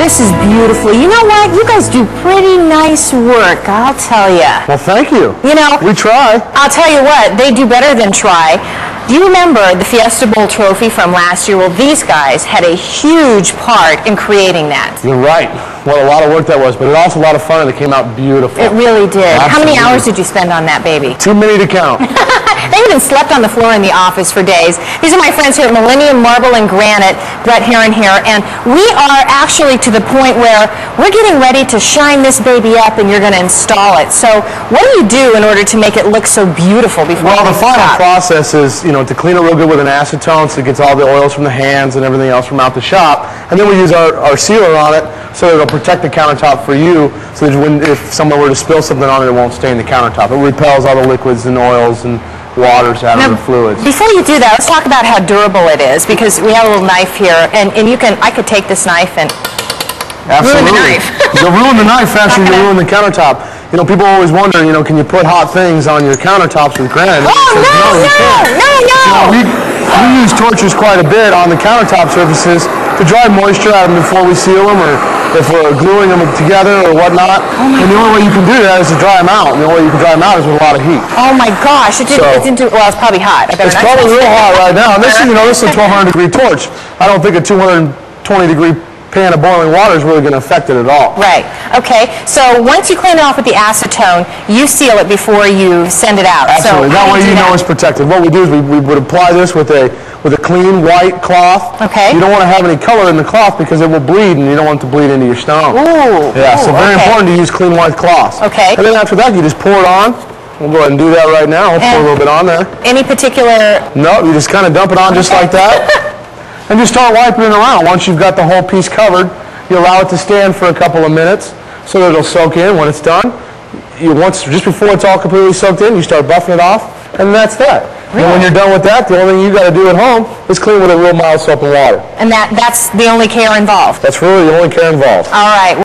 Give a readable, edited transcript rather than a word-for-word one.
this is beautiful. You know what? You guys do pretty nice work, I'll tell you. Well, thank you. You know, we try. I'll tell you what, they do better than try. Do you remember the Fiesta Bowl trophy from last year? Well, these guys had a huge part in creating that. You're right. Well, a lot of work that was, but it was also a lot of fun, and it came out beautiful. It really did. Absolutely. How many hours did you spend on that baby? Too many to count. They even slept on the floor in the office for days. These are my friends here at Millennium Marble and Granite, Brett Heron here, and we are actually to the point where we're getting ready to shine this baby up and you're going to install it. So what do you do in order to make it look so beautiful before Well, the final stop? process is, you know, to clean it real good with an acetone so it gets all the oils from the hands and everything else from out the shop. And then we use our sealer on it so it'll protect the countertop for you so that if someone were to spill something on it, it won't stain the countertop. It repels all the liquids and oils and waters out of the fluids. Before you do that, let's talk about how durable it is, because we have a little knife here, and I could take this knife and ruin the knife. You'll ruin the knife faster than you ruin the countertop. You know, people always wonder, you know, can you put hot things on your countertops with granite? Oh, no, you can't. no. You know, we use torches quite a bit on the countertop surfaces to dry moisture out of them before we seal them, or if we're gluing them together or whatnot. And the only way you can do that is to dry them out. And the only way you can dry them out is with a lot of heat. Oh my gosh, it's probably hot. It's probably real hot right now. And this is, you know, this is a 1200 degree torch. I don't think a 220 degree pan of boiling water is really going to affect it at all. Right. Okay. So once you clean it off with the acetone, you seal it before you send it out. Absolutely. So that way you know it's protected. What we do is we would apply this with a clean white cloth. Okay. You don't want to have any color in the cloth because it will bleed, and you don't want it to bleed into your stone. Ooh. Yeah. So very important to use clean white cloths. Okay. And then after that, you just pour it on. We'll go ahead and do that right now. I'll pour a little bit on there. Any particular? No, you just kind of dump it on just like that. And just start wiping it around. Once you've got the whole piece covered, you allow it to stand for a couple of minutes so that it'll soak in. When it's done, just before it's all completely soaked in, you start buffing it off, and that's that. Really? And when you're done with that, the only thing you got to do at home is clean with a real mild soap and water. And that's the only care involved? That's really the only care involved. All right.